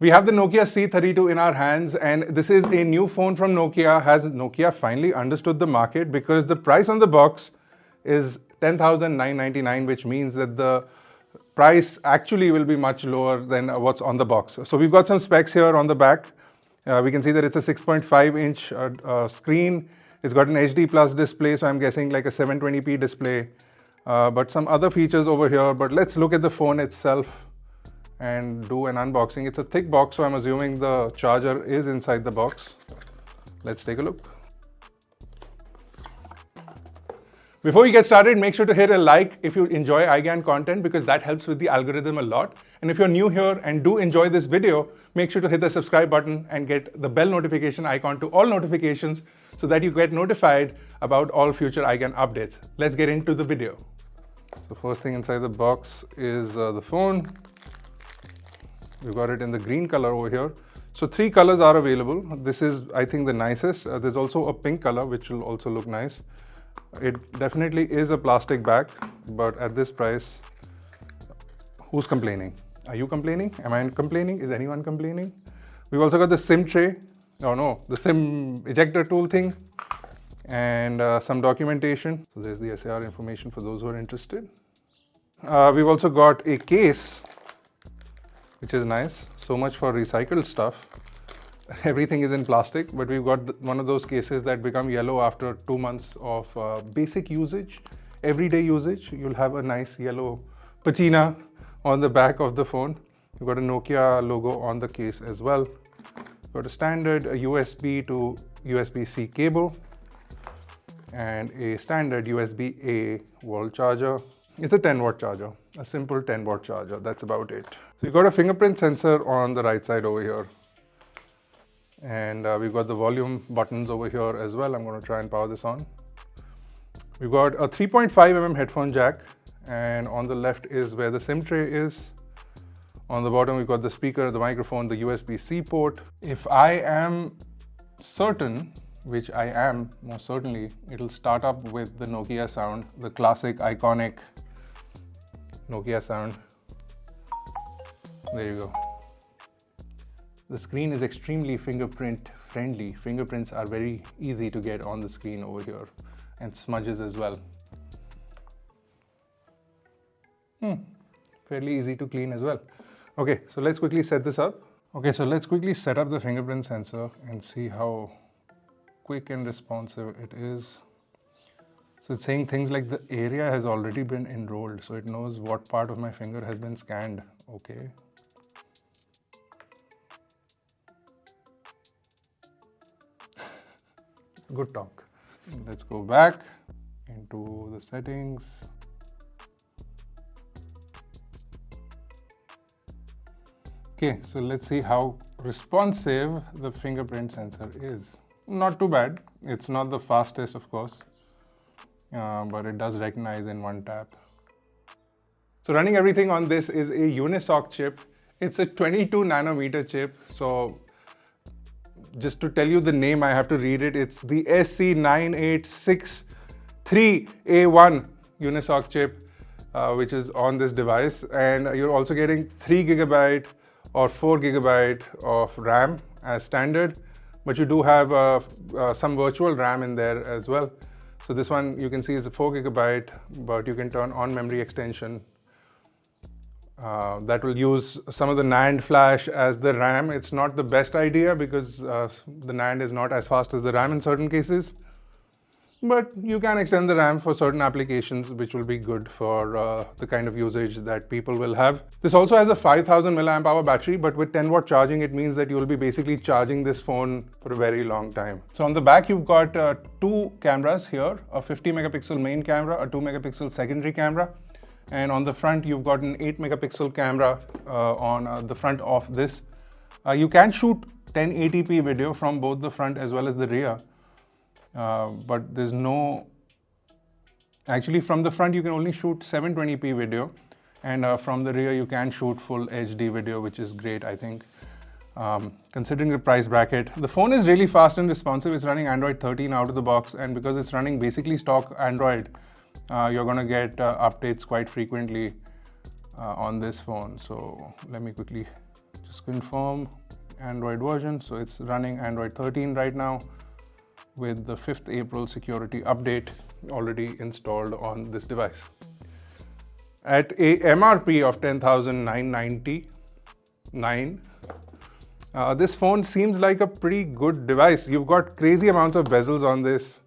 We have the Nokia C32 in our hands, and this is a new phone from Nokia. Has Nokia finally understood the market? Because the price on the box is 10,999, which means that the price actually will be much lower than what's on the box. So we've got some specs here on the back. We can see that it's a 6.5-inch screen. It's got an HD plus display, so I'm guessing like a 720p display. But some other features over here. But let's look at the phone itself and do an unboxing. It's a thick box, so I'm assuming the charger is inside the box. Let's take a look. Before you get started, make sure to hit a like if you enjoy iGyaan content, because that helps with the algorithm a lot. And if you're new here and do enjoy this video, make sure to hit the subscribe button and get the bell notification icon to all notifications so that you get notified about all future iGyaan updates. Let's get into the video. So first thing inside the box is the phone. We've got it in the green color over here. So 3 colors are available. This is, I think, the nicest. There's also a pink color, which will also look nice. It definitely is a plastic bag, but at this price, who's complaining? Are you complaining? Am I complaining? Is anyone complaining? We've also got the SIM tray. Oh no, the SIM ejector tool thing, and some documentation. So there's the SAR information for those who are interested. We've also got a case, which is nice. So much for recycled stuff. Everything is in plastic, but we've got one of those cases that become yellow after 2 months of basic usage, everyday usage. You'll have a nice yellow patina on the back of the phone. You've got a Nokia logo on the case as well. Got a standard USB to USB-C cable and a standard USB-A wall charger. It's a 10-watt charger, a simple 10-watt charger. That's about it. So you've got a fingerprint sensor on the right side over here. And we've got the volume buttons over here as well. I'm going to try and power this on. We've got a 3.5mm headphone jack, and on the left is where the SIM tray is. On the bottom, we've got the speaker, the microphone, the USB-C port. If I am certain, which I am most certainly, it'll start up with the Nokia sound, the classic, iconic Nokia sound. There you go. The screen is extremely fingerprint friendly. Fingerprints are very easy to get on the screen over here, and smudges as well. Fairly easy to clean as well. Okay, so let's quickly set this up. Okay, so let's quickly set up the fingerprint sensor and see how quick and responsive it is. So it's saying things like the area has already been enrolled, so it knows what part of my finger has been scanned. Okay. Good talk. Let's go back into the settings. Okay, so let's see how responsive the fingerprint sensor is. Not too bad. It's not the fastest, of course, but it does recognize in one tap. So running everything on this is a Unisoc chip. It's a 22 nanometer chip. So just to tell you the name, I have to read it. It's the SC9863A1 Unisoc chip, which is on this device. And you're also getting 3 GB or 4 GB of RAM as standard, but you do have some virtual RAM in there as well. So this one you can see is a 4 GB, but you can turn on memory extension. That will use some of the NAND flash as the RAM. It's not the best idea because the NAND is not as fast as the RAM in certain cases. But you can extend the RAM for certain applications, which will be good for the kind of usage that people will have. This also has a 5000 mAh battery, but with 10-watt charging, it means that you will be basically charging this phone for a very long time. So on the back, you've got 2 cameras here, a 50 megapixel main camera, a 2 megapixel secondary camera. And on the front, you've got an 8 megapixel camera on the front of this. You can shoot 1080p video from both the front as well as the rear. But there's no, actually from the front you can only shoot 720p video, and from the rear you can shoot full HD video, which is great, I think, considering the price bracket. The phone is really fast and responsive. It's running Android 13 out of the box, and because it's running basically stock Android, you're going to get updates quite frequently on this phone. So let me quickly Just confirm Android version. So it's running Android 13 right now with the 5th April security update already installed on this device. At a MRP of 10,999, this phone seems like a pretty good device. You've got crazy amounts of bezels on this,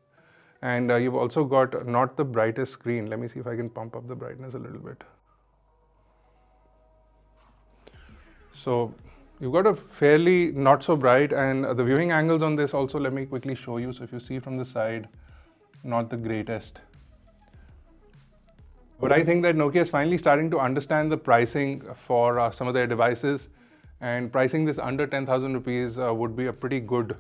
and you've also got not the brightest screen. Let me see if I can pump up the brightness a little bit. So you've got a fairly not so bright, and the viewing angles on this also, let me quickly show you. So if you see from the side, not the greatest. But I think that Nokia is finally starting to understand the pricing for some of their devices, and pricing this under 10,000 rupees would be a pretty good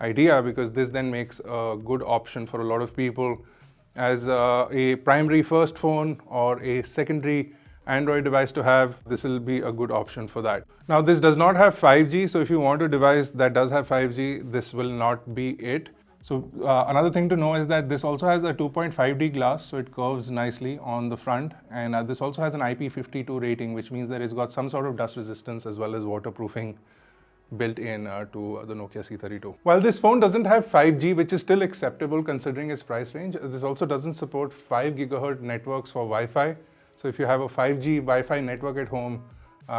idea, because this then makes a good option for a lot of people as a primary first phone or a secondary Android device to have. This will be a good option for that. Now, this does not have 5G, so if you want a device that does have 5G, this will not be it. So another thing to know is that this also has a 2.5D glass, so it curves nicely on the front, and this also has an IP52 rating, which means that it's got some sort of dust resistance as well as waterproofing built in to the Nokia C32. While this phone doesn't have 5G, which is still acceptable considering its price range, this also doesn't support 5 GHz networks for Wi-Fi. So if you have a 5G Wi-Fi network at home,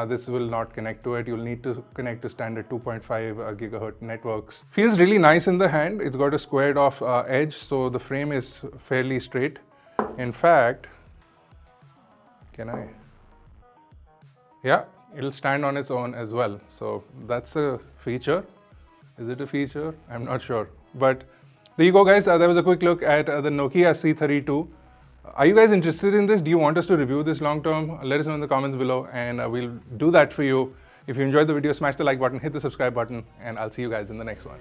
this will not connect to it. You'll need to connect to standard 2.5 GHz networks. Feels really nice in the hand. It's got a squared off edge, so the frame is fairly straight. In fact, yeah, it'll stand on its own as well. So that's a feature. Is it a feature? I'm not sure. But there you go, guys. There was a quick look at the Nokia C32. Are you guys interested in this? Do you want us to review this long term? Let us know in the comments below, and we'll do that for you. If you enjoyed the video, smash the like button, hit the subscribe button, and I'll see you guys in the next one.